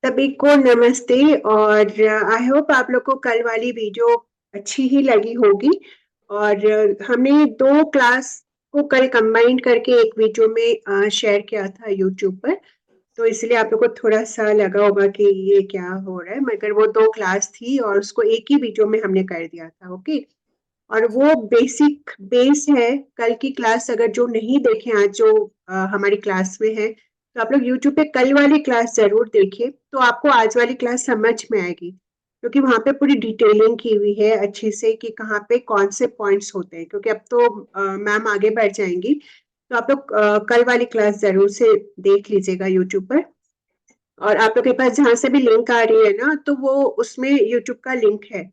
सभी को नमस्ते। और आई होप आप लोग को कल वाली वीडियो अच्छी ही लगी होगी। और हमने दो क्लास को कल कंबाइन करके एक वीडियो में शेयर किया था यूट्यूब पर। तो इसलिए आप लोग को थोड़ा सा लगा होगा कि ये क्या हो रहा है, मगर वो दो क्लास थी और उसको एक ही वीडियो में हमने कर दिया था। ओके। और वो बेसिक बेस है। कल की क्लास अगर जो नहीं देखे आज जो हमारी क्लास में है, तो आप लोग यूट्यूब पे कल वाली क्लास जरूर देखिए, तो आपको आज वाली क्लास समझ में आएगी, क्योंकि वहां पे पूरी डिटेलिंग की हुई है अच्छी से कि कहाँ पे कौन से पॉइंट्स होते हैं। क्योंकि अब तो मैम आगे बढ़ जाएंगी, तो आप लोग कल वाली क्लास जरूर से देख लीजिएगा यूट्यूब पर। और आप लोग के पास जहां से भी लिंक आ रही है ना, तो वो उसमें यूट्यूब का लिंक है,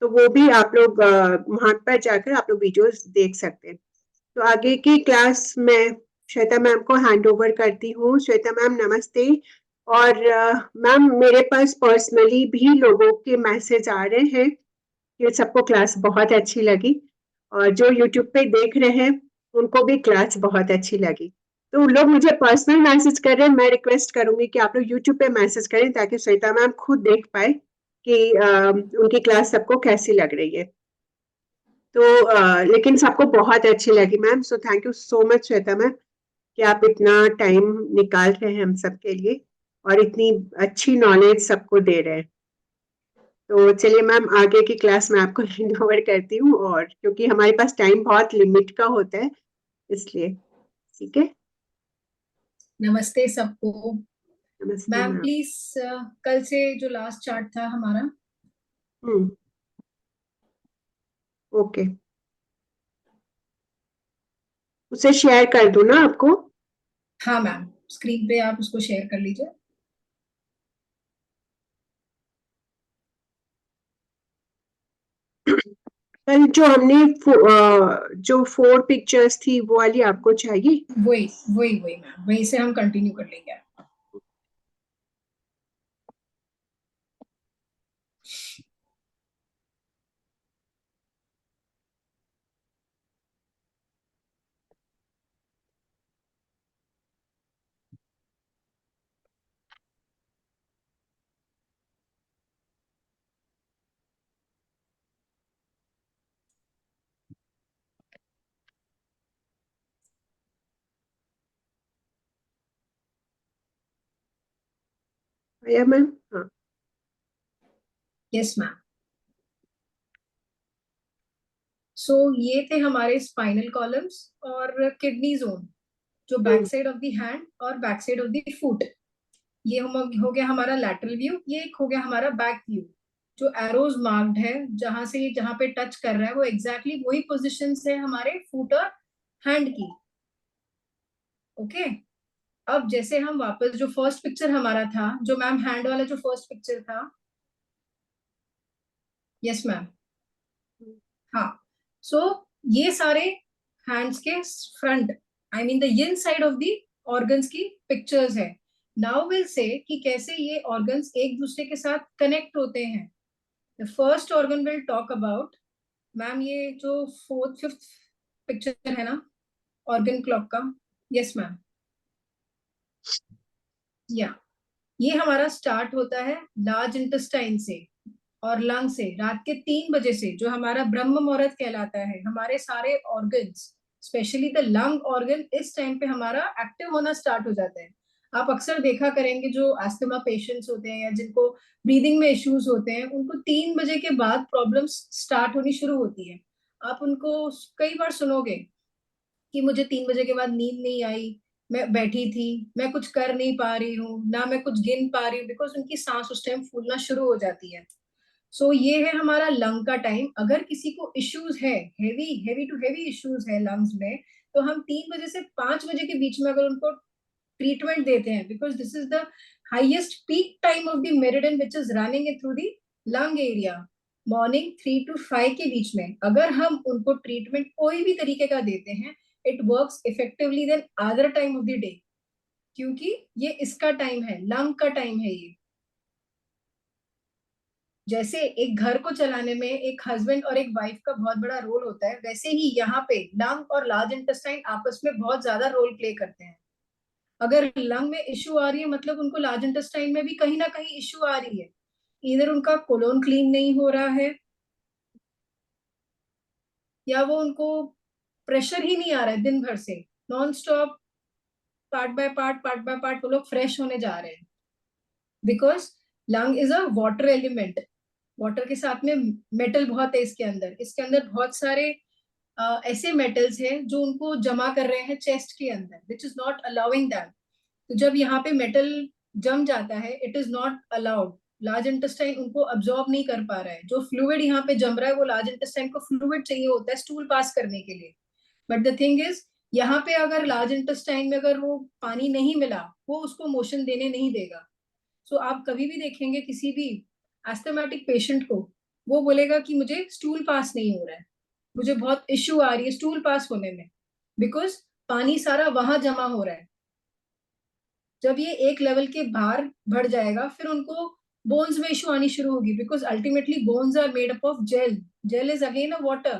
तो वो भी आप लोग वहां पर जाकर आप लोग वीडियोस देख सकते हैं। तो आगे की क्लास में श्वेता मैम को हैंड ओवर करती हूँ। श्वेता मैम नमस्ते। और मैम मेरे पास पर्सनली भी लोगों के मैसेज आ रहे हैं कि सबको क्लास बहुत अच्छी लगी, और जो यूट्यूब पे देख रहे हैं उनको भी क्लास बहुत अच्छी लगी। तो लोग मुझे पर्सनल मैसेज कर रहे हैं, मैं रिक्वेस्ट करूंगी कि आप लोग यूट्यूब पे मैसेज करें ताकि श्वेता मैम खुद देख पाए कि उनकी क्लास सबको कैसी लग रही है। तो लेकिन सबको बहुत अच्छी लगी ma'am, so thank you so much Shweta ma'am कि आप इतना टाइम निकाल रहे हैं हम सब के लिए और इतनी अच्छी नॉलेज सबको दे रहे हैं। तो चलिए मैम, आगे की क्लास में आपको हैंड ओवर करती हूँ, और क्योंकि हमारे पास टाइम बहुत लिमिट का होता है इसलिए। ठीक है। नमस्ते सबको। नमस्ते मैम मैम। प्लीज कल से जो लास्ट चार्ट था हमारा। हम्म। ओके। उसे शेयर कर दूं ना आपको? हाँ मैम, स्क्रीन पे आप उसको शेयर कर लीजिए। कल जो हमने जो 4 पिक्चर्स थी वो वाली आपको चाहिए? वही वही वही मैम, वही से हम कंटिन्यू कर लेंगे। आया मैम? हाँ। Yes ma'am. सो ये थे हमारे स्पाइनल कॉलम्स और किडनी जोन, जो back hmm. Side of the hand और back side of the foot. ये हो गया हमारा लैटरल व्यू, ये एक हो गया हमारा बैक व्यू। जो एरोज मार्क्ड है, जहां से ये जहां पे टच कर रहा है वो एग्जैक्टली वही पोजिशन है हमारे फुट और हैंड की। ओके। अब जैसे हम वापस जो फर्स्ट पिक्चर हमारा था, जो मैम हैंड वाला जो फर्स्ट पिक्चर था। Yes ma'am. हाँ। सो ये सारे हैंड्स के front, I mean the in side of the organs की पिक्चर्स है। नाउ विल से कि कैसे ये ऑर्गन्स एक दूसरे के साथ कनेक्ट होते हैं। The first organ will talk about, ma'am ये जो फोर्थ फिफ्थ पिक्चर है ना ऑर्गन क्लॉक का। Yes ma'am. या ये हमारा स्टार्ट होता है लार्ज इंटेस्टाइन से और लंग से। रात के 3 बजे से जो हमारा ब्रह्म मुहूर्त कहलाता है, हमारे सारे organs specially the lung organ इस टाइम पे हमारा एक्टिव होना स्टार्ट हो जाता है। आप अक्सर देखा करेंगे जो एस्थमा पेशेंट्स होते हैं या जिनको ब्रीदिंग में इश्यूज होते हैं, उनको 3 बजे के बाद प्रॉब्लम्स स्टार्ट होनी शुरू होती है। आप उनको कई बार सुनोगे कि मुझे 3 बजे के बाद नींद नहीं आई, मैं बैठी थी, मैं कुछ कर नहीं पा रही हूँ ना, मैं कुछ गिन पा रही हूँ, बिकॉज उनकी सांस उस टाइम फूलना शुरू हो जाती है। सो ये है हमारा लंग का टाइम। अगर किसी को इश्यूज है, heavy heavy to heavy issues है लंग्स में, तो हम 3 बजे से 5 बजे के बीच में अगर उनको ट्रीटमेंट देते हैं, because this is the highest peak time of the meridian which is running through the lung area. Morning 3 to 5 के बीच में अगर हम उनको ट्रीटमेंट कोई भी तरीके का देते हैं, it works effectively then other time of the day, क्योंकि ये इसका टाइम है, लंग का टाइम है ये। जैसे एक घर को चलाने में एक हस्बैंड और एक वाइफ का बहुत बड़ा रोल होता है, वैसे ही यहाँ पे लंग और लार्ज इंटेस्टाइन आपस में बहुत ज्यादा रोल प्ले करते हैं। अगर लंग में इश्यू आ रही है मतलब उनको लार्ज इंटेस्टाइन में भी कहीं ना कहीं इश्यू आ रही है, इधर उनका कोलोन क्लीन नहीं हो रहा है, या वो उनको प्रेशर ही नहीं आ रहा है दिन भर से, non stop part by part वो लोग फ्रेश होने जा रहे हैं। Because lung is a water element, water के साथ में मेटल बहुत है इसके अंदर बहुत सारे ऐसे मेटल्स हैं जो उनको जमा कर रहे हैं चेस्ट के अंदर, which is not allowing that. तो जब यहाँ पे मेटल जम जाता है, it is not allowed, large intestine उनको अब्सॉर्ब नहीं कर पा रहा है। जो फ्लूइड यहाँ पे जम रहा है वो लार्ज इंटेस्टाइन को फ्लूइड चाहिए होता है स्टूल पास करने के लिए। बट द थिंग इज, यहाँ पे अगर लार्ज इंटेस्टाइन में अगर वो पानी नहीं मिला, वो उसको मोशन देने नहीं देगा। सो आप कभी भी देखेंगे किसी भी एस्थमेटिक पेशेंट को, वो बोलेगा कि मुझे स्टूल पास नहीं हो रहा है, मुझे बहुत इश्यू आ रही है स्टूल पास होने में, बिकॉज पानी सारा वहां जमा हो रहा है। जब ये एक लेवल के बाहर बढ़ जाएगा फिर उनको बोन्स में इशू आनी शुरू होगी, because ultimately bones are made up of gel, gel is again a water.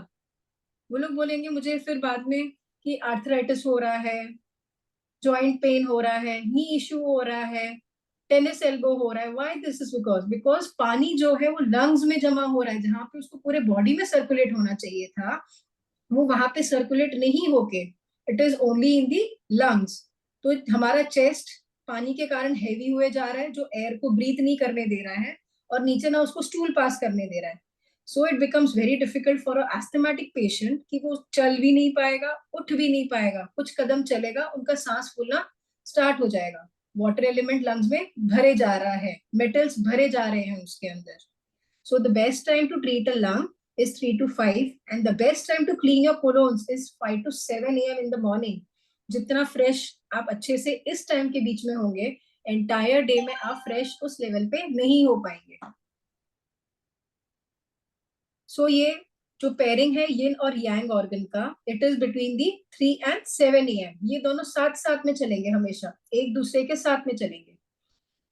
वो लोग बोलेंगे मुझे फिर बाद में कि आर्थराइटिस हो रहा है, जॉइंट पेन हो रहा है, नी इश्यू हो रहा है, टेनिस एल्बो हो रहा है। Why this is because because पानी जो है वो लंग्स में जमा हो रहा है, जहां पे उसको पूरे बॉडी में सर्कुलेट होना चाहिए था, वो वहां पे सर्कुलेट नहीं होके it is only in the lungs. तो हमारा चेस्ट पानी के कारण हैवी हुए जा रहा है, जो एयर को ब्रीथ नहीं करने दे रहा है और नीचे ना उसको स्टूल पास करने दे रहा है। So it becomes very difficult for a asthmatic patient कि वो चल भी नहीं पाएगा, उठ भी नहीं पाएगा, कुछ कदम चलेगा उनका सांस फूलना स्टार्ट हो जाएगा। वाटर एलिमेंट लंग्स में भरे जा रहा है, मेटल्स भरे जा रहे हैं उसके अंदर। So the best time to treat a lung is 3 to 5 and the best time to clean your colons is 5 to 7 a.m. in the morning. जितना फ्रेश आप अच्छे से इस टाइम के बीच में होंगे, एंटायर डे में आप फ्रेश उस लेवल पे नहीं हो पाएंगे। सो ये जो पेयरिंग है यिन और यांग ऑर्गन का, it is between the 3 and 7 a.m. ये दोनों साथ साथ में चलेंगे, हमेशा एक दूसरे के साथ में चलेंगे।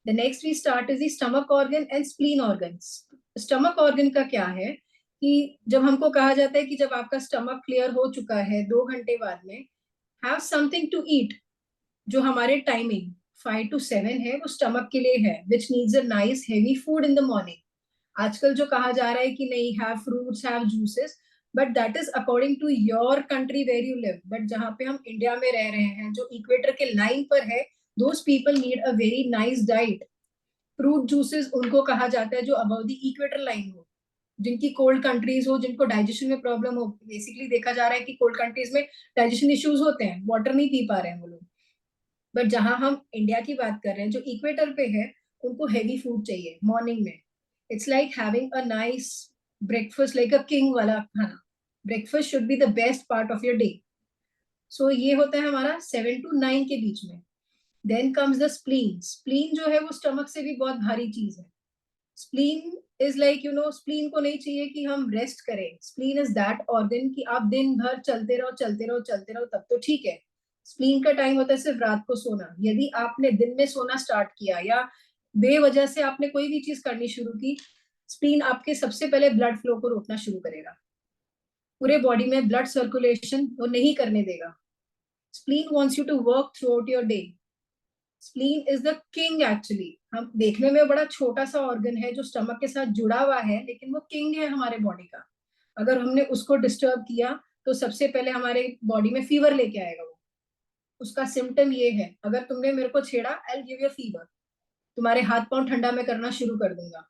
The next we start is the stomach organ and spleen organs. Stomach organ का क्या है कि जब हमको कहा जाता है कि जब आपका स्टमक क्लियर हो चुका है 2 घंटे बाद में, हैव समथिंग टू ईट। जो हमारे टाइमिंग 5 to 7 है वो स्टमक के लिए है, which needs a nice heavy food in the morning. आजकल जो कहा जा रहा है कि नहीं, have fruits have juices, but that is according to your country where you live. But जहाँ पे हम इंडिया में रह रहे हैं, जो इक्वेटर के लाइन पर है, those people need a very nice diet. Fruit juices उनको कहा जाता है जो अबव द इक्वेटर लाइन हो, जिनकी कोल्ड कंट्रीज हो, जिनको डाइजेशन में प्रॉब्लम हो। बेसिकली देखा जा रहा है कि कोल्ड कंट्रीज में डाइजेशन इश्यूज होते हैं, वाटर नहीं पी पा रहे हैं वो लोग। बट जहां हम इंडिया की बात कर रहे हैं, जो इक्वेटर पे है, उनको हेवी फूड चाहिए मॉर्निंग में। It's like having a nice breakfast, like a king वाला खाना। Breakfast should be the best part of your day. So ये होता है हमारा 7 to 9 के बीच में। Then comes the spleen. Spleen जो है वो स्टमक से भी बहुत भारी चीज है। स्प्लीन इज लाइक स्प्लीन को नहीं चाहिए कि हम रेस्ट करें। स्प्लीन इज दैट ऑर्गन कि आप दिन भर चलते रहो चलते रहो चलते रहो, तब तो ठीक है। स्प्लीन का टाइम होता है सिर्फ रात को सोना। यदि आपने दिन में सोना स्टार्ट किया या बेवजह से आपने कोई भी चीज करनी शुरू की, स्प्लीन आपके सबसे पहले ब्लड फ्लो को रोकना शुरू करेगा, पूरे बॉडी में ब्लड सर्कुलेशन वो नहीं करने देगा। Spleen wants you to work throughout your day. Spleen is the king actually. हम देखने में बड़ा छोटा सा ऑर्गन है जो स्टमक के साथ जुड़ा हुआ है, लेकिन वो किंग है हमारे बॉडी का। अगर हमने उसको डिस्टर्ब किया तो सबसे पहले हमारे बॉडी में फीवर लेके आएगा वो। उसका सिम्टम ये है, अगर तुमने मेरे को छेड़ा, I will give you fever, तुम्हारे हाथ पांव ठंडा मैं करना शुरू कर दूंगा।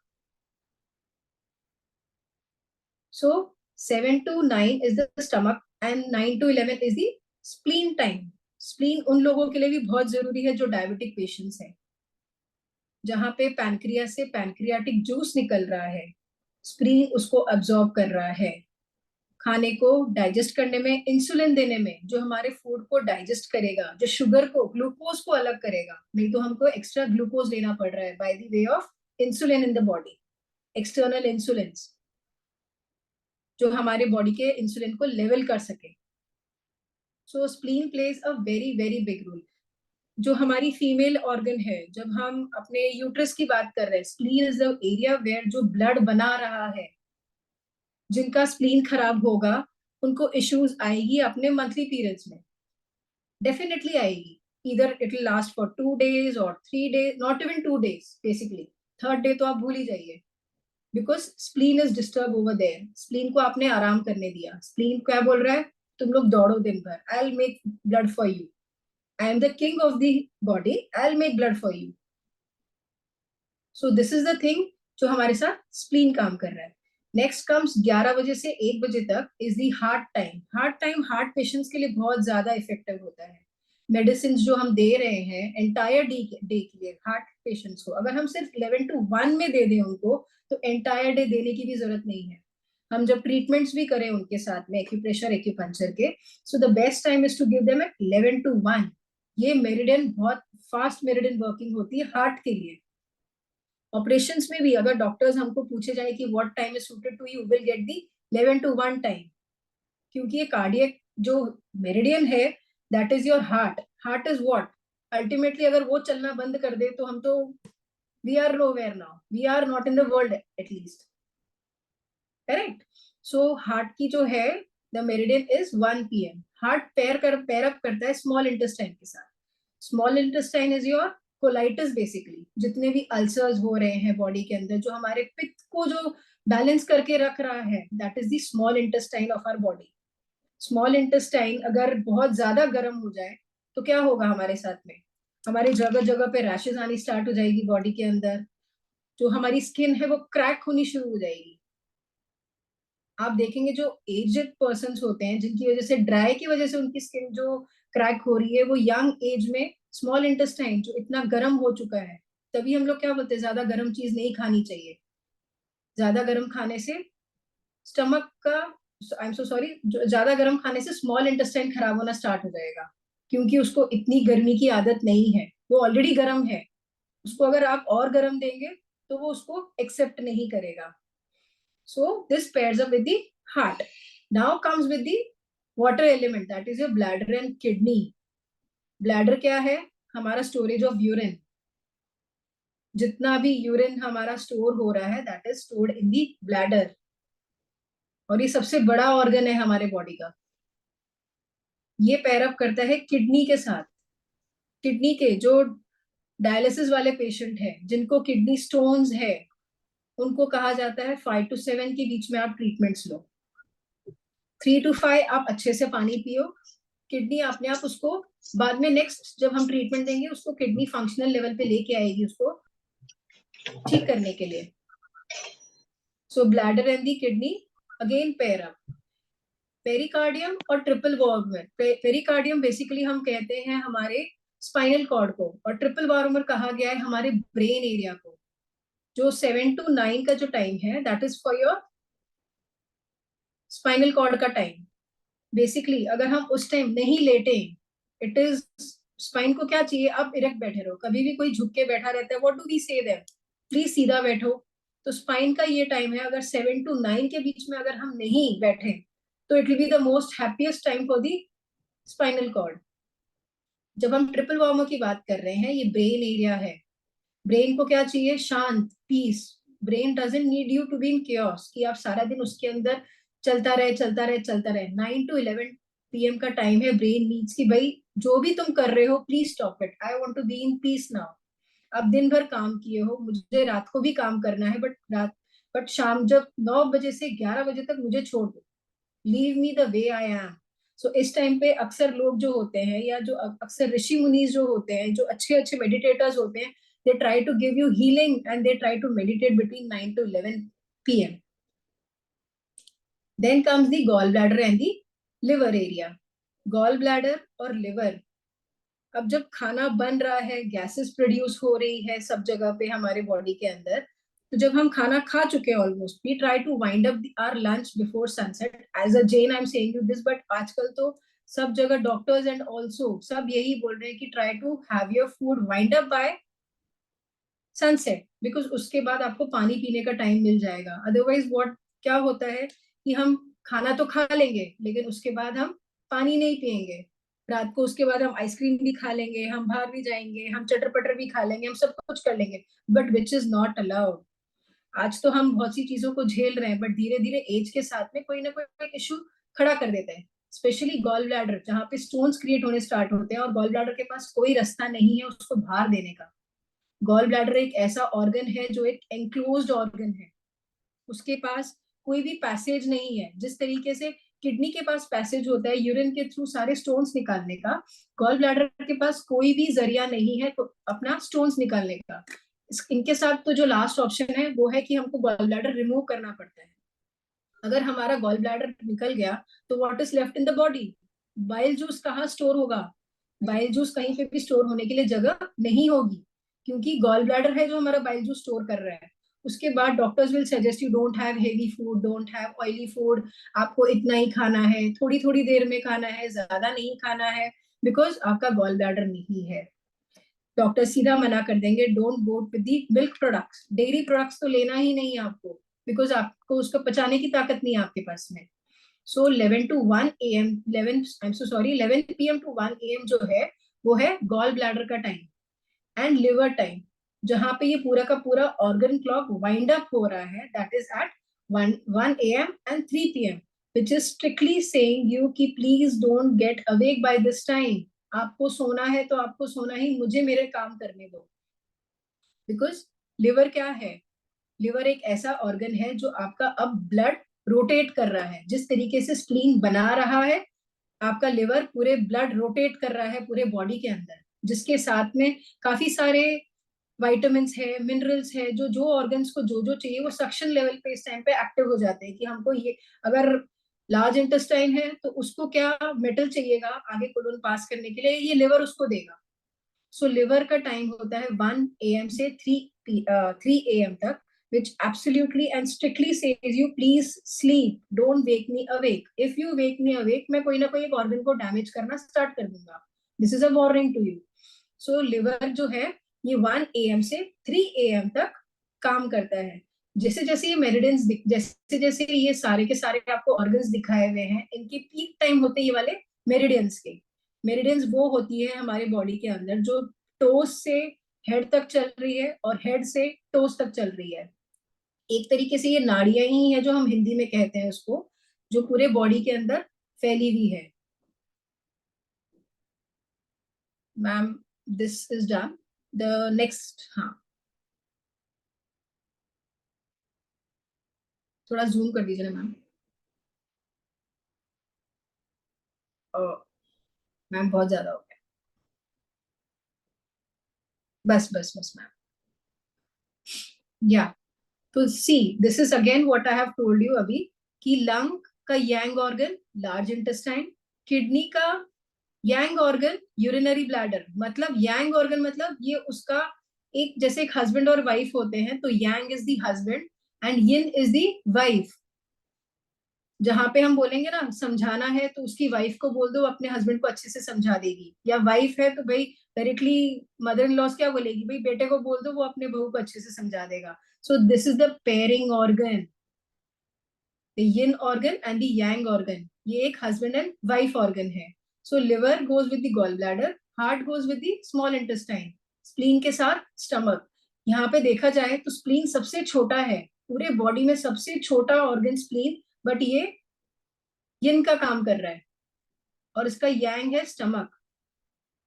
सो 7 to 9 is the stomach and 9 to 11 is the spleen time. Spleen उन लोगों के लिए भी बहुत जरूरी है जो डायबिटिक पेशेंट्स हैं, जहां पे पैनक्रियास से पैनक्रियाटिक जूस निकल रहा है, स्प्लीन उसको अब्सॉर्ब कर रहा है, खाने को डाइजेस्ट करने में, इंसुलिन देने में, जो हमारे फूड को डाइजेस्ट करेगा, जो शुगर को, ग्लूकोज को अलग करेगा। नहीं तो हमको एक्स्ट्रा ग्लूकोज लेना पड़ रहा है by the way of insulin in the body, external insulin, जो हमारे बॉडी के इंसुलिन को लेवल कर सके। So spleen plays a very very big role. जो हमारी फीमेल ऑर्गन है, जब हम अपने यूट्रस की बात कर रहे हैं, spleen is the area where जो ब्लड बना रहा है। जिनका स्प्लीन खराब होगा उनको इश्यूज आएगी अपने मंथली पीरियड्स में, डेफिनेटली आएगी। either it will last for 2 days or 3 days, not even 2 days basically. Third day तो आप भूल ही जाइए, because spleen is disturb over there. Spleen को आपने आराम करने दिया. स्प्लीन क्या बोल रहा है, तुम लोग दौड़ो दिन भर, I will make blood for you, I am the king of the body, I will make blood for you. So this is the thing जो हमारे साथ स्प्लीन काम कर रहा है. नेक्स्ट कम्स 11 बजे से 1 बजे तक is the heart time. Heart time heart patients के लिए बहुत ज्यादा इफेक्टिव होता है. मेडिसिन जो हम दे रहे हैं एंटायर डे के लिए हार्ट पेशेंट्स को, अगर हम सिर्फ 11 to 1 में दे दें उनको, तो एंटायर डे देने की भी जरूरत नहीं है. हम जब ट्रीटमेंट्स भी करें उनके साथ में एक्यूप्रेशर एक्यूपंक्चर के, so the best time is to give them at 11 to 1. ये मेरिडियन बहुत फास्ट मेरिडियन वर्किंग होती है हार्ट के लिए. ऑपरेशंस में भी अगर डॉक्टर्स हमको पूछे जाए कि what time is suited to you, will get the 11 to 1 time, क्योंकि ये कार्डियक जो मेरिडियन है that is your heart. Heart is what ultimately, अगर वो चलना बंद कर दे तो हम तो we are nowhere now, we are not in the world at least. Correct. So heart की जो है the meridian is 1 PM. Heart pair up करता है स्मॉल इंटेस्टाइन के साथ. Small intestine is your colitis basically. जितने भी अल्सर्स हो रहे हैं बॉडी के अंदर, जो हमारे पित्त को जो बैलेंस करके रख रहा है, that is the small intestine of our body. Small intestine अगर बहुत ज्यादा गर्म हो जाए तो क्या होगा हमारे साथ में, हमारे जगह जगह पे रैशेस आनी स्टार्ट हो जाएगी बॉडी के अंदर. जो हमारी स्किन है वो क्रैक होनी शुरू हो जाएगी. आप देखेंगे जो एजेड पर्सन होते हैं जिनकी वजह से ड्राई की वजह से उनकी स्किन जो क्रैक हो रही है, वो यंग एज में स्मॉल इंटेस्टाइन जो इतना गर्म हो चुका है. तभी हम लोग क्या बोलते हैं, ज्यादा गर्म चीज नहीं खानी चाहिए. ज्यादा गर्म खाने से स्टमक का, आई एम सो सॉरी, ज्यादा गर्म खाने से स्मॉल इंटेस्टाइन खराब होना स्टार्ट हो जाएगा, क्योंकि उसको इतनी गर्मी की आदत नहीं है, वो ऑलरेडी गर्म है. उसको अगर आप और गर्म देंगे तो वो उसको एक्सेप्ट नहीं करेगा. So this pairs up with the heart. Now comes with the water element, that is your bladder and kidney. Bladder क्या है, हमारा स्टोरेज ऑफ यूरिन. जितना भी यूरिन हमारा स्टोर हो रहा है that is stored in the bladder, और ये सबसे बड़ा ऑर्गन है हमारे बॉडी का. ये पेयर अप करता है किडनी के साथ. किडनी के जो डायलिसिस वाले पेशेंट है, जिनको किडनी स्टोन्स है, उनको कहा जाता है 5 to 7 के बीच में आप ट्रीटमेंट्स लो. 3 to 5 आप अच्छे से पानी पियो. किडनी अपने आप उसको बाद में नेक्स्ट जब हम ट्रीटमेंट देंगे उसको किडनी फंक्शनल लेवल पे लेके आएगी उसको ठीक करने के लिए. So bladder and the kidney again pair up. Pericardium और ट्रिपल वॉल्वुलर. पेरिकार्डियम बेसिकली हम कहते हैं हमारे स्पाइनल कॉर्ड को, और ट्रिपल वॉल्वुलर कहा गया है हमारे ब्रेन एरिया को. जो 7 to 9 का जो टाइम है that is for your spinal cord का टाइम. बेसिकली अगर हम उस टाइम नहीं लेटे, इट इज स्पाइन को क्या चाहिए, आप इरेक्ट बैठे रहो. कभी भी कोई झुक के बैठा रहता है, व्हाट डू वी से देयर, प्लीज सीधा बैठो. तो स्पाइन का ये टाइम है, अगर 7 to 9 के बीच में अगर हम नहीं बैठे तो it will be the most happiest time for the spinal cord. जब हम ट्रिपल वार्मर की बात कर रहे हैं, ये ब्रेन एरिया है. ब्रेन को क्या चाहिए, शांत, peace. Brain doesn't need you to be in chaos कि आप सारा दिन उसके अंदर चलता रहे चलता रहे चलता रहे. 9 to 11 PM का टाइम है ब्रेन नीड्स की, भाई जो भी तुम कर रहे हो please stop it, I want to be in peace now. अब दिन भर काम किए हो, मुझे रात को भी काम करना है, बट शाम जब 9 बजे से 11 बजे तक मुझे छोड़ दो, leave me the way I am. So इस टाइम पे अक्सर लोग जो होते हैं, या जो अक्सर ऋषि मुनीज जो होते हैं, जो अच्छे अच्छे मेडिटेटर्स होते हैं, they try to give you healing and they try to meditate between 9 to 11 PM. Then comes the gallbladder and the liver area. Gallbladder और liver, अब जब खाना बन रहा है, गैसेस प्रोड्यूस हो रही है सब जगह पे हमारे बॉडी के अंदर, तो जब हम खाना खा चुके हैं almost, we try to wind up our lunch before sunset. As a Jain I am saying you this, but आजकल तो सब जगह डॉक्टर्स एंड ऑल्सो सब यही बोल रहे हैं कि try to have your food wind up by sunset, because उसके बाद आपको पानी पीने का टाइम मिल जाएगा. अदरवाइज व्हाट क्या होता है कि हम खाना तो खा लेंगे लेकिन उसके बाद हम पानी नहीं पिएंगे. रात को उसके बाद हम आइसक्रीम भी खा लेंगे, हम बाहर भी जाएंगे, हम चटर पटर भी खा लेंगे, हम सब कुछ कर लेंगे, but which is not allowed. आज तो हम बहुत सी चीजों को झेल रहे हैं, बट धीरे धीरे एज के साथ में कोई ना कोई इशू खड़ा कर देता है. स्पेशली गॉल ब्लैडर, जहाँ पे स्टोन्स क्रिएट होने स्टार्ट होते हैं और गॉल ब्लैडर के पास कोई रास्ता नहीं है उसको बाहर देने का। गॉल ब्लैडर एक ऐसा ऑर्गन है जो एक एंक्लोज्ड ऑर्गन है, उसके पास कोई भी पैसेज नहीं है। जिस तरीके से किडनी के पास पैसेज होता है यूरिन के थ्रू सारे स्टोन्स निकालने का, गॉल ब्लैडर के पास कोई भी जरिया नहीं है तो अपना स्टोन्स निकालने का। इनके साथ तो जो लास्ट ऑप्शन है वो है कि हमको गॉल ब्लैडर रिमूव करना पड़ता है। अगर हमारा गॉल ब्लैडर निकल गया तो what is left in the body? Bile juice कहाँ स्टोर होगा? बाइल जूस कहीं पे भी स्टोर होने के लिए जगह नहीं होगी, क्योंकि गॉल ब्लैडर है जो हमारा बाइल जूस स्टोर कर रहा है। उसके बाद doctors will suggest you don't have heavy food, don't have oily food, आपको इतना ही खाना है, थोड़ी थोड़ी देर में खाना है, ज्यादा नहीं खाना है, बिकॉज आपका गॉल ब्लैडर नहीं है। डॉक्टर सीधा मना कर देंगे, don't go with the milk products, dairy products तो लेना ही नहीं है आपको, बिकॉज आपको उसको पचाने की ताकत नहीं है आपके पास में। सो 11 to 1 AM, 11 I am so sorry 11 PM to 1 AM जो है वो है गॉल ब्लैडर का टाइम एंड लिवर टाइम, जहां पे ये पूरा का पूरा ऑर्गन क्लॉक वाइंड अप हो रहा है, that is at 1 AM and 3 PM, which is strictly saying you कि please don't get awake by this time। आपको सोना है तो आपको सोना ही, मुझे मेरे काम करने दो। बिकॉज लिवर क्या है? लिवर एक ऐसा ऑर्गन है जो आपका अब ब्लड रोटेट कर रहा है। जिस तरीके से स्प्लीन बना रहा है, आपका लिवर पूरे ब्लड रोटेट कर रहा है पूरे बॉडी के अंदर, जिसके साथ में काफी सारे वाइटामिन है, मिनरल्स है, जो जो ऑर्गन्स को जो जो चाहिए वो सक्शन लेवल पे इस टाइम पे एक्टिव हो जाते हैं कि हमको ये, अगर लार्ज इंटेस्टाइन है तो उसको क्या मेटल चाहिएगा आगे कोलोन पास करने के लिए, ये लिवर उसको देगा। सो लिवर का टाइम होता है 1 AM से 3 AM तक, which absolutely and strictly says you please sleep, don't wake me awake। if you wake me awake मैं कोई ना कोई एक ऑर्गन को डैमेज करना स्टार्ट कर दूंगा। This is a warning to you. So liver जो है ये 1 AM से 3 AM तक काम करता है। जैसे जैसे ये मेरिडियंस, जैसे जैसे ये सारे के सारे आपको ऑर्गन्स दिखाए हुए हैं, इनके पीक टाइम होते हैं ये वाले मेरिडियंस के। मेरिडियंस वो होती है हमारे बॉडी के अंदर जो टोस से हेड तक चल रही है और हेड से टोस तक चल रही है। एक तरीके से ये नाड़ियां ही है जो हम हिंदी में कहते हैं उसको, जो पूरे बॉडी के अंदर फैली हुई है। Ma'am this is done. The next, हाँ थोड़ा जूम कर दीजिए ना मैम। मैम बहुत ज्यादा हो गया, बस बस बस मैम। या तो see this is again what I have told you अभी, कि लंग का यांग ऑर्गन लार्ज इंटेस्टाइन, किडनी का यांग ऑर्गन यूरिनरी ब्लैडर। मतलब यांग ऑर्गन मतलब ये उसका एक, जैसे एक हस्बैंड और वाइफ होते हैं तो yang is the husband and yin is the wife. जहां पे हम बोलेंगे ना समझाना है तो उसकी वाइफ को बोल दो, अपने हस्बैंड को अच्छे से समझा देगी, या वाइफ है तो भाई डायरेक्टली मदर इन लॉस क्या बोलेगी, भाई बेटे को बोल दो वो अपने बहू को अच्छे से समझा देगा। So this is the pairing organ, the yin organ and the yang organ, ये एक हस्बैंड एंड वाइफ ऑर्गन है। So liver goes with the gall bladder, heart goes with the small intestine, spleen के साथ stomach. यहाँ पे देखा जाए तो स्प्लीन सबसे छोटा है, पूरे बॉडी में सबसे छोटा ऑर्गन स्प्लीन, बट ये यिन का काम कर रहा है और इसका यांग है स्टमक।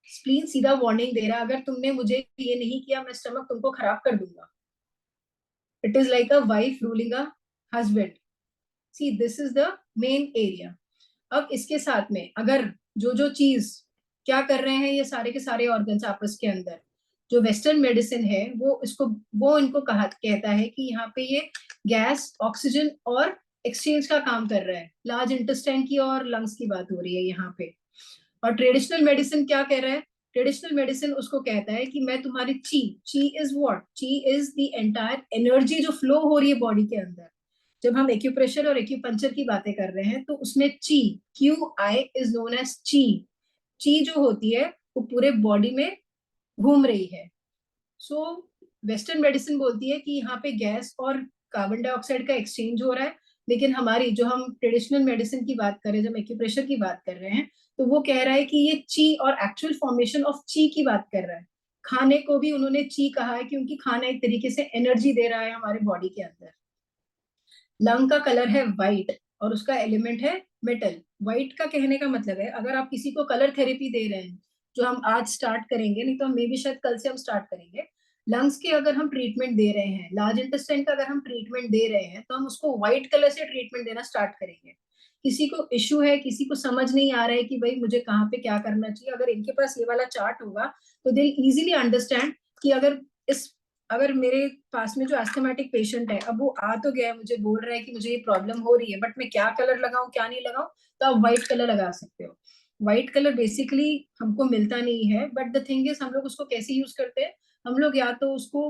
स्प्लीन सीधा वार्निंग दे रहा है, अगर तुमने मुझे ये नहीं किया मैं स्टमक तुमको खराब कर दूंगा। It is like a wife ruling a husband. See this is the main area. अब इसके साथ में अगर जो जो चीज क्या कर रहे हैं ये सारे के सारे ऑर्गन्स आपस के अंदर, जो वेस्टर्न मेडिसिन है वो इसको, वो इनको कहा कहता है कि यहाँ पे ये गैस ऑक्सीजन और एक्सचेंज का काम कर रहा है। लार्ज इंटेस्टाइन की और लंग्स की बात हो रही है यहाँ पे। और ट्रेडिशनल मेडिसिन क्या कह रहा है? ट्रेडिशनल मेडिसिन उसको कहता है कि मैं तुम्हारी ची, ची इज व्हाट, ची इज द एंटायर एनर्जी जो फ्लो हो रही है बॉडी के अंदर। जब हम एक्यूप्रेशर और एक्यूपंक्चर की बातें कर रहे हैं तो उसमें ची, QI इज नोन एज ची। ची जो होती है वो पूरे बॉडी में घूम रही है। सो वेस्टर्न मेडिसिन बोलती है कि यहाँ पे गैस और कार्बन डाइऑक्साइड का एक्सचेंज हो रहा है, लेकिन हमारी जो हम ट्रेडिशनल मेडिसिन की बात कर रहे हैं, जब एक्यूप्रेशर की बात कर रहे हैं, तो वो कह रहा है कि ये ची और एक्चुअल फॉर्मेशन ऑफ ची की बात कर रहा है। खाने को भी उन्होंने ची कहा है क्योंकि खाना एक तरीके से एनर्जी दे रहा है हमारे बॉडी के अंदर। लंग का कलर है व्हाइट, और उसका एलिमेंट है मेटल। व्हाइट का कहने का मतलब है अगर आप किसी को कलर थेरेपी दे रहे हैं, जो हम आज स्टार्ट करेंगे, नहीं तो हम मे भी शायद कल से हम स्टार्ट करेंगे। लंग्स के अगर हम ट्रीटमेंट दे रहे हैं, लार्ज इंटेस्टाइन का अगर हम ट्रीटमेंट दे रहे हैं, तो हम उसको व्हाइट कलर से ट्रीटमेंट देना स्टार्ट करेंगे। किसी को इश्यू है, किसी को समझ नहीं आ रहा है कि भाई मुझे कहाँ पे क्या करना चाहिए, अगर इनके पास ये वाला चार्ट होगा तो दे इजीली अंडरस्टैंड कि अगर मेरे पास में जो एस्थमेटिक पेशेंट है, अब वो आ तो गया है, मुझे बोल रहा है कि मुझे ये प्रॉब्लम हो रही है, बट मैं क्या कलर लगाऊं क्या नहीं लगाऊं, तो आप व्हाइट कलर लगा सकते हो। व्हाइट कलर बेसिकली हमको मिलता नहीं है, बट द थिंग इज हम लोग उसको कैसे यूज करते हैं। हम लोग या तो उसको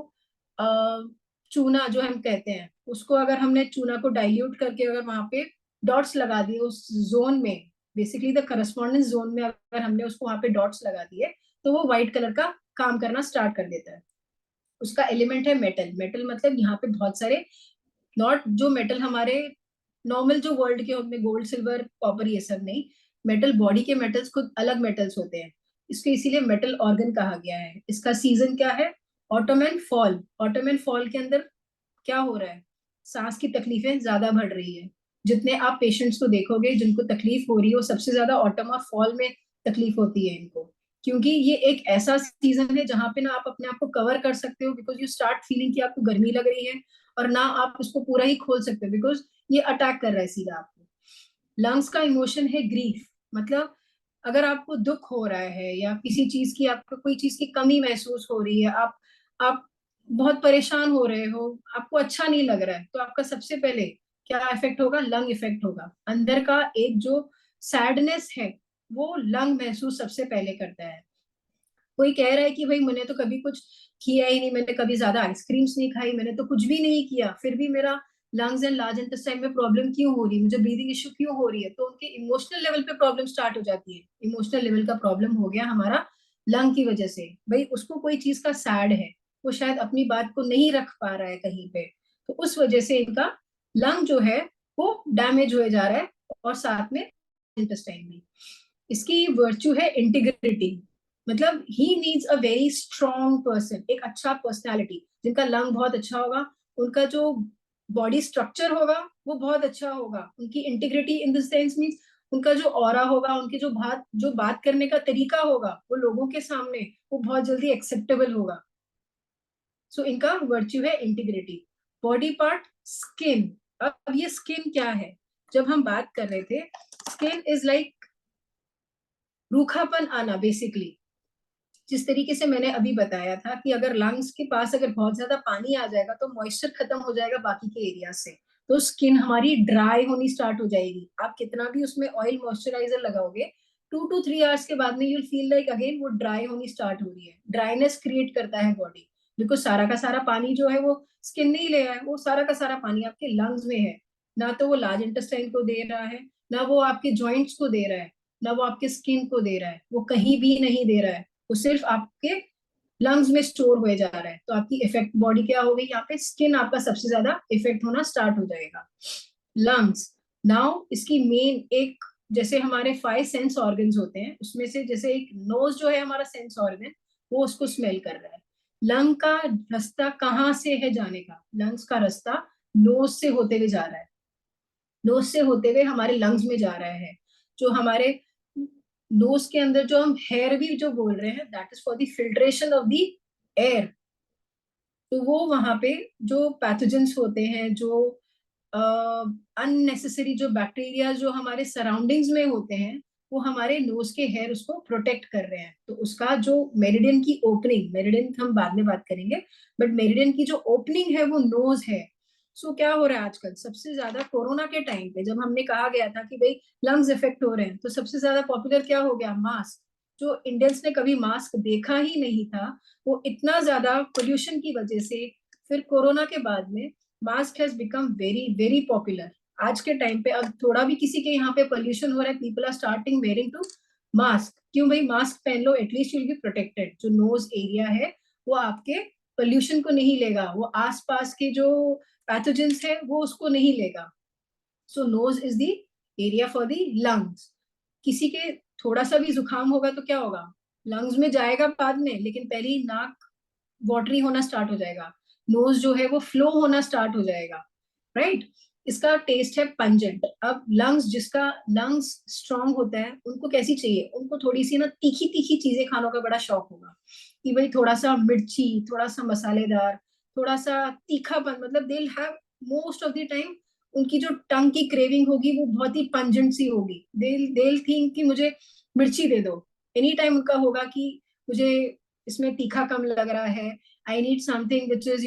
चूना जो हम कहते हैं, उसको अगर हमने चूना को डाइल्यूट करके अगर वहां पे डॉट्स लगा दिए उस जोन में, बेसिकली द करस्पॉन्डेंस जोन में अगर हमने उसको वहां पे डॉट्स लगा दिए, तो वो व्हाइट कलर का काम करना स्टार्ट कर देता है। उसका एलिमेंट है मेटल। मेटल मतलब यहाँ पे बहुत सारे, नॉट जो मेटल हमारे नॉर्मल जो वर्ल्ड के होते हैं, गोल्ड सिल्वर कॉपर ये सब नहीं। मेटल बॉडी के मेटल्स खुद अलग मेटल्स होते हैं, इसको इसीलिए मेटल ऑर्गन कहा गया है। इसका सीजन क्या है? Autumn and fall. Autumn and fall के अंदर क्या हो रहा है? सांस की तकलीफें ज्यादा बढ़ रही है। जितने आप पेशेंट्स को देखोगे जिनको तकलीफ हो रही है, वो सबसे ज्यादा ऑटम और फॉल में तकलीफ होती है इनको। क्योंकि ये एक ऐसा सीजन है जहां पे ना आप अपने आप को कवर कर सकते हो, बिकॉज यू स्टार्ट फीलिंग कि आपको गर्मी लग रही है, और ना आप उसको पूरा ही खोल सकते हो बिकॉज ये अटैक कर रहा है सीधा आपको। लंग्स का इमोशन है ग्रीफ। मतलब अगर आपको दुख हो रहा है या किसी चीज की, आपको कोई चीज की कमी महसूस हो रही है, आप बहुत परेशान हो रहे हो, आपको अच्छा नहीं लग रहा है, तो आपका सबसे पहले क्या इफेक्ट होगा? लंग इफेक्ट होगा। अंदर का एक जो सैडनेस है वो लंग महसूस सबसे पहले करता है। कोई कह रहा है कि भाई मैंने तो कभी कुछ किया ही नहीं, मैंने कभी ज्यादा आइसक्रीम्स नहीं खाई, मैंने तो कुछ भी नहीं किया, फिर भी मेरा लंग्स एंड लार्ज इंटेस्टाइन में प्रॉब्लम क्यों हो रही है, मुझे ब्रीदिंग इश्यू क्यों हो रही है? तो उनके इमोशनल लेवल पे प्रॉब्लम स्टार्ट हो जाती है। इमोशनल लेवल का प्रॉब्लम हो गया हमारा लंग की वजह से। भाई उसको कोई चीज का सैड है, वो शायद अपनी बात को नहीं रख पा रहा है कहीं पे, तो उस वजह से इनका लंग जो है वो डैमेज हो जा रहा है, और साथ में इंटेस्टाइन भी। इसकी वर्च्यू है इंटीग्रिटी। मतलब he needs a very strong person, एक अच्छा पर्सनैलिटी। जिनका लंग बहुत अच्छा होगा, उनका जो बॉडी स्ट्रक्चर होगा वो बहुत अच्छा होगा। उनकी integrity in the sense means उनका जो ऑरा होगा, उनकी जो बात करने का तरीका होगा, वो लोगों के सामने वो बहुत जल्दी एक्सेप्टेबल होगा। सो इनका वर्च्यू है इंटीग्रिटी। Body part skin. अब ये स्किन क्या है? जब हम बात कर रहे थे, स्किन इज लाइक रूखापन आना बेसिकली। जिस तरीके से मैंने अभी बताया था कि अगर लंग्स के पास अगर बहुत ज्यादा पानी आ जाएगा तो मॉइस्चर खत्म हो जाएगा बाकी के एरिया से, तो स्किन हमारी ड्राई होनी स्टार्ट हो जाएगी। आप कितना भी उसमें ऑयल मॉइस्चराइजर लगाओगे, 2 to 3 आवर्स के बाद में यूल फील लाइक अगेन वो ड्राई होनी स्टार्ट हो रही है। ड्राइनेस क्रिएट करता है बॉडी, बिकॉज सारा का सारा पानी जो है वो स्किन नहीं ले रहा है, वो सारा का सारा पानी आपके लंग्स में है। ना तो वो लार्ज इंटेस्टाइन को दे रहा है, ना वो आपके ज्वाइंट्स को दे रहा है, ना वो आपके स्किन को दे रहा है, वो कहीं भी नहीं दे रहा है, वो सिर्फ आपके लंग्स में स्टोर हो जा रहा है। तो आपकी इफेक्ट बॉडी क्या हो गई यहाँ पे? स्किन आपका सबसे ज्यादा इफेक्ट होना स्टार्ट हो जाएगा। लंग्स नाउ इसकी मेन एक, जैसे हमारे 5 सेंस ऑर्गन्स होते हैं, उसमें से जैसे एक नोज जो है हमारा सेंस ऑर्गन, वो उसको स्मेल कर रहा है। लंग का रास्ता कहाँ से है जाने का? लंग्स का रास्ता नोज से होते हुए जा रहा है। नोज से होते हुए हमारे लंग्स में जा रहा है। जो हमारे नोज के अंदर जो हम हेयर भी जो बोल रहे हैं, that is for the filtration of the air. तो वो वहां पे जो पैथोजेंस होते हैं, जो अननेसेसरी जो बैक्टीरिया जो हमारे सराउंडिंग्स में होते हैं, वो हमारे नोज के हेयर उसको प्रोटेक्ट कर रहे हैं। तो उसका जो मेरिडियन की ओपनिंग, मेरिडियन हम बाद में बात करेंगे, बट मेरिडियन की जो ओपनिंग है वो नोज है। सो क्या हो रहा है आजकल सबसे ज्यादा? कोरोना के टाइम पे जब हमने कहा गया था कि भाई लंग्स इफेक्ट हो रहे हैं, तो सबसे ज्यादा पॉपुलर क्या हो गया? मास्क। जो इंडियंस ने कभी मास्क देखा ही नहीं था, वो इतना ज्यादा पोल्यूशन की वजह से, फिर कोरोना के बाद में mask has become very very popular. आज के टाइम पे अब थोड़ा भी किसी के यहाँ पे पोल्यूशन हो रहा है, people are starting wearing to mask. क्यों भाई? मास्क पहन लो, at least you will be protected. जो नोज एरिया है वो आपके पोल्यूशन को नहीं लेगा, वो आसपास के जो पैथोजेंस है वो उसको नहीं लेगा। So nose is the area for the lungs. किसी के थोड़ा सा भी जुकाम होगा तो क्या होगा? लंग्स में जाएगा बाद में, लेकिन पहले ही नाक वाटरी होना स्टार्ट हो जाएगा, नोज जो है वो फ्लो होना स्टार्ट हो जाएगा, राइट? इसका टेस्ट है पंजेंट। अब जिसका लंग्स स्ट्रांग होता है उनको कैसी चाहिए, उनको थोड़ी सी ना तीखी तीखी चीजें खाने का बड़ा शौक होगा, कि भाई थोड़ा सा मिर्ची, थोड़ा सा मसालेदार, थोड़ा सा तीखापन, मतलब they have most of the time उनकी जो टंग की क्रेविंग होगी वो बहुत ही पंजेंट सी होगी। दे थिंक कि मुझे मिर्ची दे दो। एनी टाइम उनका होगा कि मुझे इसमें तीखा कम लग रहा है, I need something which is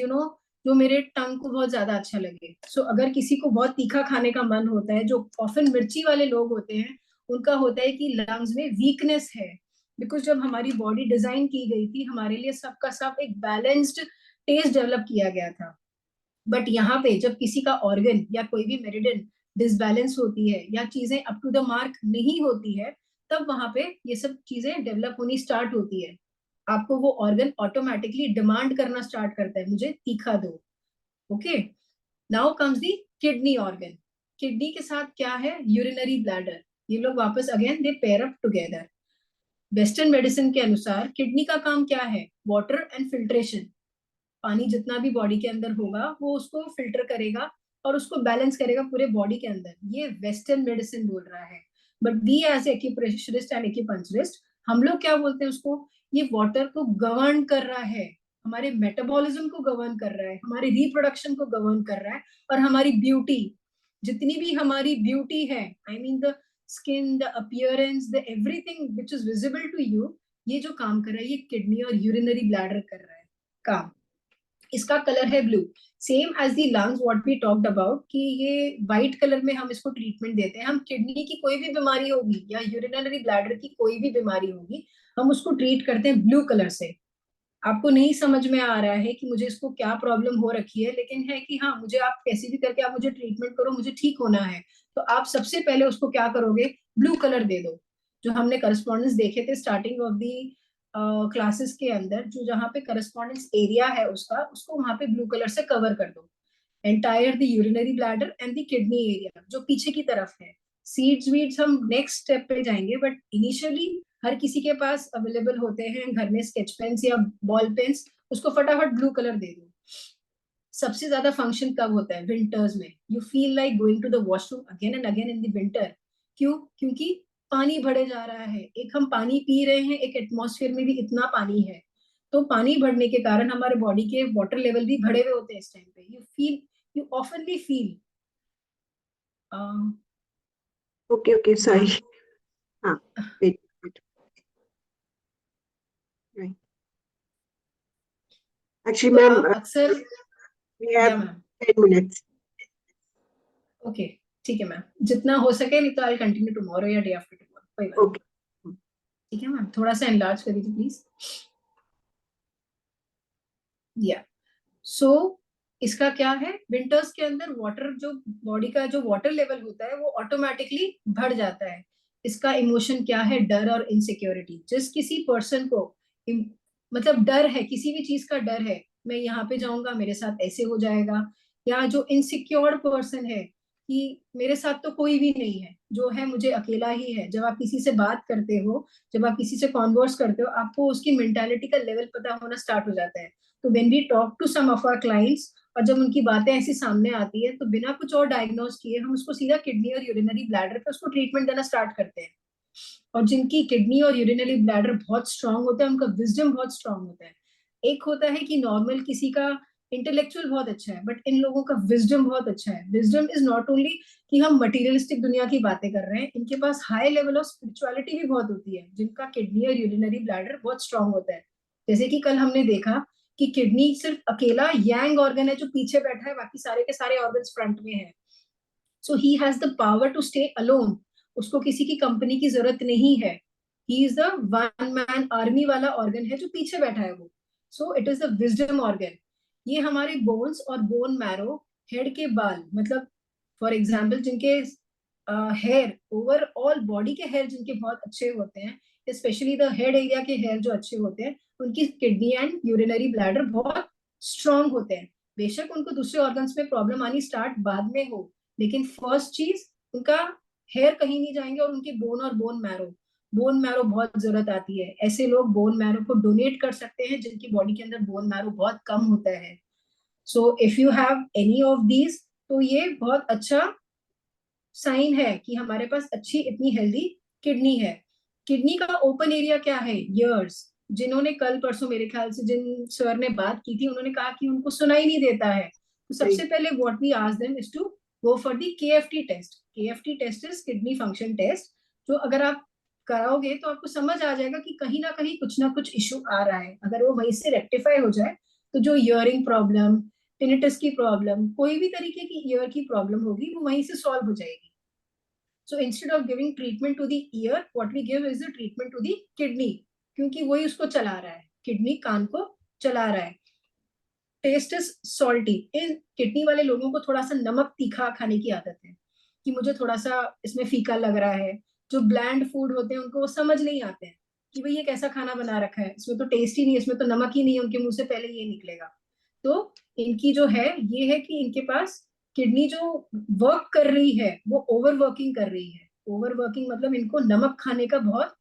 जो मेरे टंग को बहुत ज्यादा अच्छा लगे। सो अगर किसी को बहुत तीखा खाने का मन होता है, जो ऑफन मिर्ची वाले लोग होते हैं, उनका होता है कि लंग्स में वीकनेस है। बिकॉज जब हमारी बॉडी डिजाइन की गई थी, हमारे लिए सबका सब एक बैलेंस्ड टेस्ट डेवलप किया गया था। बट यहाँ पे जब किसी का ऑर्गन या कोई भी मेरिडियन डिसबैलेंस होती है या चीजें अप टू द मार्क नहीं होती है, तब वहां पे ये सब चीजें डेवलप होनी स्टार्ट होती है। आपको वो ऑर्गन ऑटोमेटिकली डिमांड करना स्टार्ट करता है, मुझे तीखा दो। Okay, now comes the kidney organ. Kidney के साथ क्या है, यूरिनरी ब्लैडर। ये लोग वापस again they pair up together. Western medicine के अनुसार किडनी का काम क्या है, वाटर एंड फिल्ट्रेशन। पानी जितना भी बॉडी के अंदर होगा वो उसको फिल्टर करेगा और उसको बैलेंस करेगा पूरे बॉडी के अंदर। ये वेस्टर्न मेडिसिन बोल रहा है। But we as acupressurist and acupuncturist, हम लोग क्या बोलते हैं उसको, ये वाटर को गवर्न कर रहा है, हमारे मेटाबॉलिज्म को गवर्न कर रहा है, हमारे रिप्रोडक्शन को गवर्न कर रहा है, और हमारी ब्यूटी, जितनी भी हमारी ब्यूटी है, I mean the skin, the appearance, the everything which is visible to you, ये जो काम कर रहा है ये किडनी और यूरिनरी ब्लैडर कर रहा है काम। इसका कलर है blue, same as the lungs what we talked about, कि ये व्हाइट कलर में हम इसको ट्रीटमेंट देते हैं। हम किडनी की कोई भी बीमारी होगी या यूरिनरी ब्लैडर की कोई भी बीमारी होगी, हम उसको ट्रीट करते हैं ब्लू कलर से। आपको नहीं समझ में आ रहा है कि मुझे इसको क्या प्रॉब्लम हो रखी है, लेकिन है कि हाँ, मुझे आप कैसे भी करके आप मुझे ट्रीटमेंट करो, मुझे ठीक होना है, तो आप सबसे पहले उसको क्या करोगे, ब्लू कलर दे दो। जो हमने करस्पॉन्डेंस देखे थे स्टार्टिंग ऑफ दी क्लासेस के अंदर, जो जहाँ पे करस्पॉन्डेंस एरिया है उसका, उसको वहां पे ब्लू कलर से कवर कर दो। Entire the urinary bladder and the kidney area जो पीछे की तरफ है। सीड्स वीड्स हम नेक्स्ट स्टेप पे जाएंगे, बट इनिशियली हर किसी के पास अवेलेबल होते हैं घर में स्केच पेन्स या बॉल पेन्स, उसको फटाफट ब्लू कलर दे दो। सबसे ज्यादा फंक्शन कब होता है, विंटर्स में। You feel like going to the washroom again and again in the winter. क्यों, क्योंकि पानी बढ़े जा रहा है। एक हम पानी पी रहे हैं, एक एटमॉस्फेयर में भी इतना पानी है, तो पानी बढ़ने के कारण हमारे बॉडी के वाटर लेवल भी बढ़े हुए होते हैं इस टाइम पे। You ऑफनली feel. Okay okay, sorry. हाँ, वेट वेट, राइट। एक्चुअली तो मैम, आप अक्सर, वी हैव या मैम, 10 minutes। ओके, ठीक है मैम, जितना हो सके, नहीं तो आई कंटिन्यू टुमारो या डे आफ्टर टुमारो, कोई बात नहीं। ओके। ठीक है मैम, थोड़ा सा एनलार्ज कर दीजिए प्लीज। या सो इसका क्या है, विंटर्स के अंदर वाटर, जो बॉडी का जो वाटर लेवल होता है वो ऑटोमेटिकली बढ़ जाता है। इसका इमोशन क्या है, डर और इनसिक्योरिटी। जिस किसी पर्सन को मतलब डर है, किसी भी चीज का डर है, मैं यहाँ पे जाऊंगा मेरे साथ ऐसे हो जाएगा, या जो इनसिक्योर पर्सन है कि मेरे साथ तो कोई भी नहीं है, जो है मुझे अकेला ही है। जब आप किसी से बात करते हो, जब आप किसी से कॉन्वर्स करते हो, आपको उसकी मेंटालिटी का लेवल पता होना स्टार्ट हो जाता है। तो when we talk to some of our clients, और जब उनकी बातें ऐसी सामने आती है, तो बिना कुछ और डायग्नोज किए हम उसको सीधा किडनी और यूरिनरी ब्लैडर पे उसको ट्रीटमेंट देना स्टार्ट करते हैं। और जिनकी किडनी और यूरिनरी ब्लैडर बहुत स्ट्रांग होता है, उनका विजडम बहुत स्ट्रांग होता है। एक होता है कि नॉर्मल किसी का इंटेलेक्चुअल बहुत अच्छा है, बट इन लोगों का विजडम बहुत अच्छा है। विजडम इज नॉट ओनली कि हम मटीरियलिस्टिक दुनिया की बातें कर रहे हैं, इनके पास हाई लेवल ऑफ स्पिरिचुअलिटी भी बहुत होती है, जिनका किडनी और यूरिनरी ब्लैडर बहुत स्ट्रांग होता है। जैसे कि कल हमने देखा कि किडनी सिर्फ अकेला यांग ऑर्गन है जो पीछे बैठा है, बाकी सारे के सारे ऑर्गन फ्रंट में है। So he has the power to stay alone, उसको किसी की कंपनी की जरूरत नहीं है। He is the one man army वाला ऑर्गन है जो पीछे बैठा है वो। So it is the wisdom organ. ये हमारे बोन्स और बोन मैरो, हेड के बाल, मतलब फॉर एग्जाम्पल जिनके हेयर, ओवरऑल बॉडी के हेयर जिनके बहुत अच्छे होते हैं, स्पेशली द हेड एरिया के हेयर जो अच्छे होते हैं, उनकी किडनी एंड यूरिनरी ब्लैडर बहुत स्ट्रांग होते हैं। बेशक उनको दूसरे ऑर्गन्स में प्रॉब्लम आनी स्टार्ट बाद में हो, लेकिन फर्स्ट चीज उनका हेयर कहीं नहीं जाएंगे, और उनके बोन और बोन मैरो बहुत जरूरत आती है। ऐसे लोग बोन मैरो को डोनेट कर सकते हैं जिनकी बॉडी के अंदर बोन मैरो बहुत कम होता है। So if you have any of these, तो ये बहुत अच्छा साइन है कि हमारे पास अच्छी इतनी हेल्दी किडनी है। किडनी का ओपन एरिया क्या है? ईयर्स। जिन्होंने कल परसों मेरे ख्याल से जिन सर ने बात की थी, उन्होंने कहा कि उनको सुनाई नहीं देता है। तो सबसे राइट। पहले what we ask them is to go for the KFT test. KFT test is kidney function test, जो अगर आप कराओगे तो आपको समझ आ जाएगा कि कहीं ना कुछ इशू आ रहा है। अगर वो वहीं से रेक्टिफाई हो जाए तो जो ईयरिंग प्रॉब्लम, टिनिटस की प्रॉब्लम, कोई भी तरीके की ईयर की प्रॉब्लम होगी वो वहीं से सॉल्व हो जाएगी। So instead of giving treatment to the ear, what we give is the treatment to the kidney, क्योंकि वही उसको चला रहा है, किडनी कान को चला रहा है। Taste is salty. इन किडनी वाले लोगों को थोड़ा सा नमक तीखा खाने की आदत है, कि मुझे थोड़ा सा इसमें फीका लग रहा है। जो ब्लैंड फूड होते हैं उनको वो समझ नहीं आते हैं कि भाई ये कैसा खाना बना रखा है, इसमें तो टेस्ट ही नहीं है, इसमें तो नमक ही नहीं है, उनके मुंह से पहले ये निकलेगा। तो इनकी जो है ये है कि इनके पास किडनी जो वर्क कर रही है वो ओवर वर्किंग कर रही है। ओवर वर्किंग मतलब इनको नमक खाने का बहुत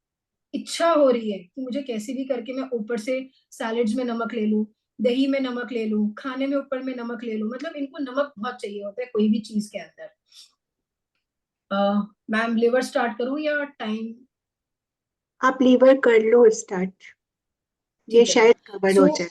इच्छा हो रही है कि मुझे कैसे भी करके मैं ऊपर से सैलेड्स में नमक ले लूं, दही में नमक ले लूं, खाने में ऊपर में नमक ले लूं। मतलब इनको नमक बहुत चाहिए होता है कोई भी चीज के अंदर। मैम लिवर स्टार्ट करूं या टाइम? आप लीवर कर लो स्टार्ट, ये ठीक है। शायद कवर सो हो जाए।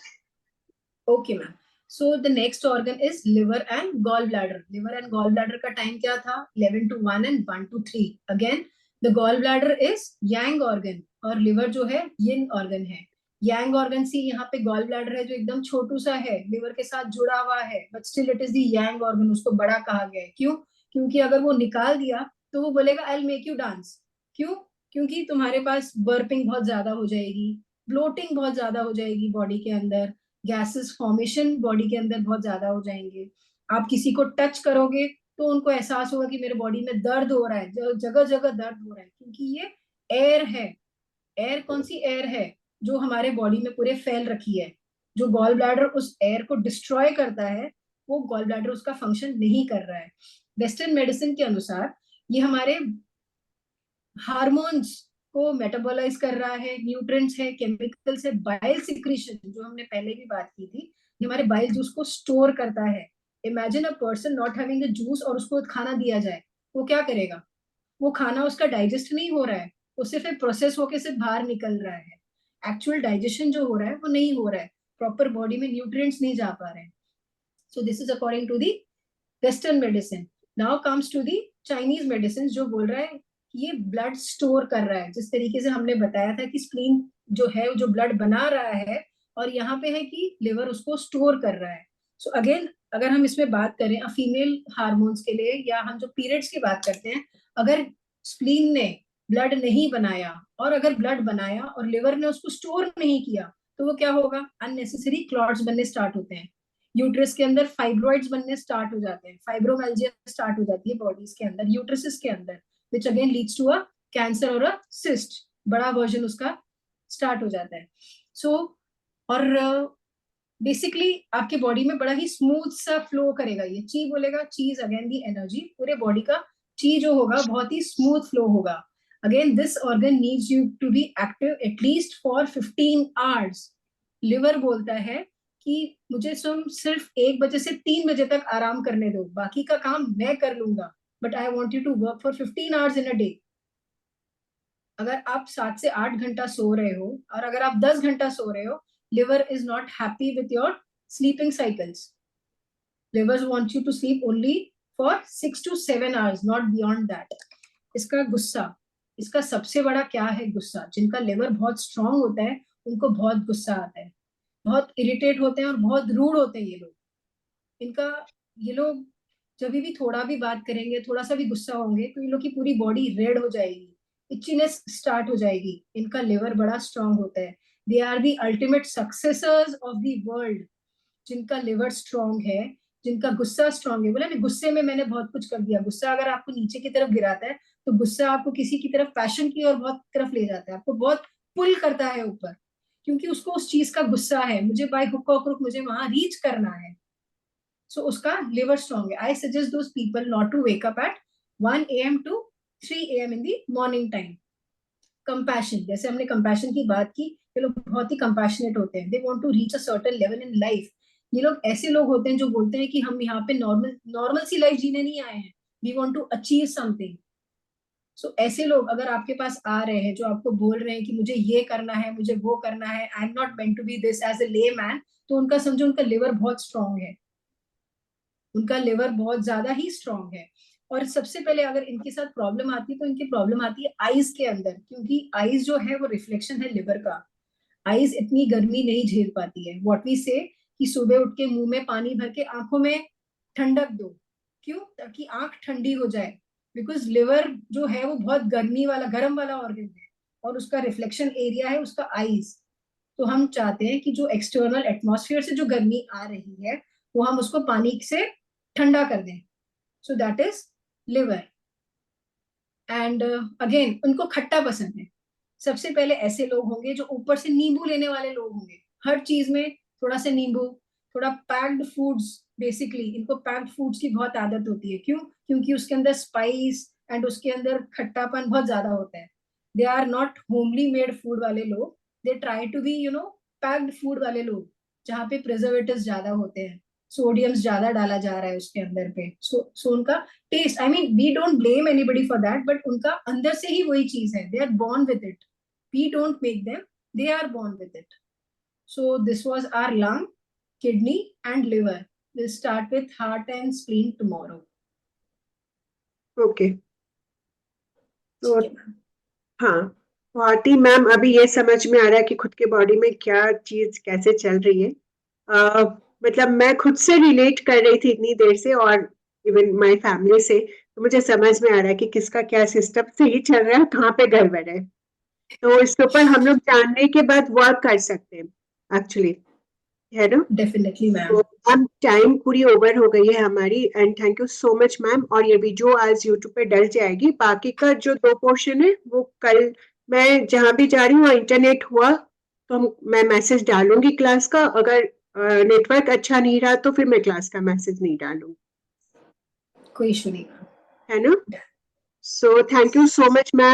Okay ma'am. So the next organ is liver and gall bladder. Liver and gall bladder का टाइम क्या था? 11 to 1 and 1 to 3। Again the gall bladder is yang organ और लिवर जो है यिन ऑर्गन है। यांग ऑर्गन सी यहाँ पे गॉल ब्लैडर है जो एकदम छोटू सा है, लिवर के साथ जुड़ा हुआ है, but still it is the yang organ. उसको बड़ा कहा गया है। क्यों? क्योंकि अगर वो निकाल दिया तो वो बोलेगा I will make you dance. क्यों? क्योंकि तुम्हारे पास बर्पिंग बहुत ज्यादा हो जाएगी, ब्लोटिंग बहुत ज्यादा हो जाएगी बॉडी के अंदर, गैसेस फॉर्मेशन बॉडी के अंदर बहुत ज्यादा हो जाएंगे। आप किसी को टच करोगे तो उनको एहसास होगा कि मेरे बॉडी में दर्द हो रहा है, जगह जगह दर्द हो रहा है, क्योंकि ये एयर है। एयर कौन सी एयर है? जो हमारे बॉडी में पूरे फैल रखी है। जो गॉल ब्लैडर उस एयर को डिस्ट्रॉय करता है, वो गॉल ब्लैडर उसका फंक्शन नहीं कर रहा है। वेस्टर्न मेडिसिन के अनुसार ये हमारे हार्मोन्स को मेटाबोलाइज कर रहा है, न्यूट्रिएंट्स है, केमिकल्स है, बाइल सिक्रीशन जो हमने पहले भी बात की थी, ये हमारे बाइल जूस को स्टोर करता है। Imagine a person not having the juice और उसको खाना दिया जाए, वो क्या करेगा? वो खाना उसका डाइजेस्ट नहीं हो रहा है, वो सिर्फ एक प्रोसेस होके सिर्फ बाहर निकल रहा है। एक्चुअल डाइजेशन जो हो रहा है वो नहीं हो रहा है, प्रॉपर बॉडी में न्यूट्रिएंट्स नहीं जा पा रहे हैं। So this is according to the western medicine. Now comes to the Chinese medicine, जो बोल रहा है कि ये ब्लड स्टोर कर रहा है। जिस तरीके से हमने बताया था कि स्प्लीन जो है जो ब्लड बना रहा है, और यहाँ पे है कि लिवर उसको स्टोर कर रहा है। सो अगेन अगर हम इसमें बात करें फीमेल हार्मोन्स के लिए, या हम जो पीरियड्स की बात करते हैं, अगर स्प्लीन ने ब्लड नहीं बनाया, और अगर ब्लड बनाया और लिवर ने उसको स्टोर नहीं किया, तो वो क्या होगा? अननेसेसरी क्लॉट्स बनने स्टार्ट होते हैं। यूट्रस के अंदर फाइब्रॉइड्स बनने स्टार्ट हो जाते हैं, फाइब्रोमेल्जिया स्टार्ट हो जाती है बॉडीज के अंदर, यूट्रसिस के अंदर, which again leads to a cancer और अ सिस्ट, बड़ा वर्जन उसका स्टार्ट हो जाता है। सो और बेसिकली आपके बॉडी में बड़ा ही स्मूथ सा फ्लो करेगा। ये ची बोलेगा, चीज अगेन दी एनर्जी, पूरे बॉडी का ची जो होगा बहुत ही स्मूथ फ्लो होगा। Again this organ needs you to be active at least for 15 hours. Liver बोलता है कि मुझे तुम सिर्फ 1 बजे से 3 बजे तक आराम करने दो, बाकी का काम मैं कर लूंगा, but I want you to work for 15 hours in a day. अगर आप 7 से 8 घंटा सो रहे हो और अगर आप 10 घंटा सो रहे हो, liver is not happy with your sleeping cycles. Liver want you to sleep only for 6 to 7 hours, not beyond that. इसका गुस्सा, इसका सबसे बड़ा क्या है? गुस्सा। जिनका लिवर बहुत स्ट्रांग होता है उनको बहुत गुस्सा आता है, बहुत इरिटेट होते हैं और बहुत रूड होते हैं ये लोग। इनका, ये लोग जब भी थोड़ा भी बात करेंगे, थोड़ा सा भी गुस्सा होंगे, तो ये लोग की पूरी बॉडी रेड हो जाएगी, इचीनेस स्टार्ट हो जाएगी। इनका लिवर बड़ा स्ट्रांग होता है। They are the ultimate successors of the world. जिनका लिवर स्ट्रांग है, जिनका गुस्सा स्ट्रांग है। बोला ना, गुस्से में मैंने बहुत कुछ कर दिया। गुस्सा अगर आपको नीचे की तरफ गिराता है, तो गुस्सा आपको किसी की तरफ, पैशन की और बहुत तरफ ले जाता है, आपको बहुत पुल करता है ऊपर, क्योंकि उसको उस चीज का गुस्सा है, मुझे बाय हुक और क्रुक मुझे वहां रीच करना है। सो उसका लिवर स्ट्रांग है। I suggest those people not to wake up at 1 AM to 3 AM in the morning time. Compassion, जैसे हमने कंपैशन की बात की, ये लोग बहुत ही कंपैशनेट होते हैं। They want to reach a certain level in life. ये लोग ऐसे लोग होते हैं जो बोलते हैं कि हम यहाँ पे नॉर्मल सी लाइफ जीने नहीं आए हैं, we want to achieve something. So ऐसे लोग अगर आपके पास आ रहे हैं, जो आपको बोल रहे हैं कि मुझे ये करना है, मुझे वो करना है, I am not meant to be this as a layman, तो उनका समझो उनका लिवर बहुत स्ट्रांग है, उनका लिवर बहुत ज्यादा ही स्ट्रांग है। और सबसे पहले अगर इनके साथ प्रॉब्लम आती है तो इनकी प्रॉब्लम आती है आईज के अंदर, क्योंकि आईज जो है वो रिफ्लेक्शन है लिवर का। आईज इतनी गर्मी नहीं झेल पाती है, व्हाट वी से कि सुबह उठ के मुंह में पानी भर के आंखों में ठंडक दो। क्यों? ताकि आंख ठंडी हो जाए, बिकॉज लिवर जो है वो बहुत गर्मी वाला, गर्म वाला ऑर्गन है, और उसका रिफ्लेक्शन एरिया है उसका आईज। तो हम चाहते हैं कि जो एक्सटर्नल एटमॉस्फेयर से जो गर्मी आ रही है वो हम उसको पानी से ठंडा कर दें। So that is liver. And again उनको खट्टा पसंद है। सबसे पहले ऐसे लोग होंगे जो ऊपर से नींबू लेने वाले लोग होंगे, हर चीज में थोड़ा सा नींबू, थोड़ा पैक्ड फूड्स। बेसिकली इनको पैक्ड फूड्स की बहुत आदत होती है। क्यों? क्योंकि उसके अंदर स्पाइस एंड उसके अंदर खट्टापन बहुत ज्यादा होता है। They are not homely made food वाले लोग, they try to be packed food वाले लोग, जहाँ पे प्रिजर्वेटिव्स ज्यादा होते हैं, सोडियम्स ज्यादा डाला जा रहा है उसके अंदर पे। सो उनका taste, I mean we don't blame anybody for that, but उनका अंदर से ही वही चीज है, they are born with it, we don't make them, they are born with it. So this was our lung, kidney and liver. Will start with heart and spleen tomorrow. Okay, तो ठीक है मैम। हाँ, बहुत ही ma'am अभी ये समझ में आ रहा है कि खुद के बॉडी में क्या चीज कैसे चल रही है। अ, मतलब मैं खुद से रिलेट कर रही थी इतनी देर से, और इवन माय फैमिली से, तो मुझे समझ में आ रहा है कि किसका क्या सिस्टम सही चल रहा है, कहाँ पे गड़बड़ है। तो इसके ऊपर हम लोग जानने के बाद वर्क कर सकते हैं एक्चुअली, है ना। Definitely ma'am. तो मैम टाइम पूरी ओवर हो गई है हमारी, and thank you so much ma'am. और ये वीडियो आज यूट्यूब पे डल जाएगी, बाकी का जो 2 पोर्शन है वो कल, मैं जहां भी जा रही हूँ इंटरनेट हुआ तो मैं मैसेज डालूंगी क्लास का, अगर नेटवर्क अच्छा नहीं रहा तो फिर मैं क्लास का मैसेज नहीं डालूंगी, कोई इशू नहीं मैम। है ना। So thank you so much ma'am.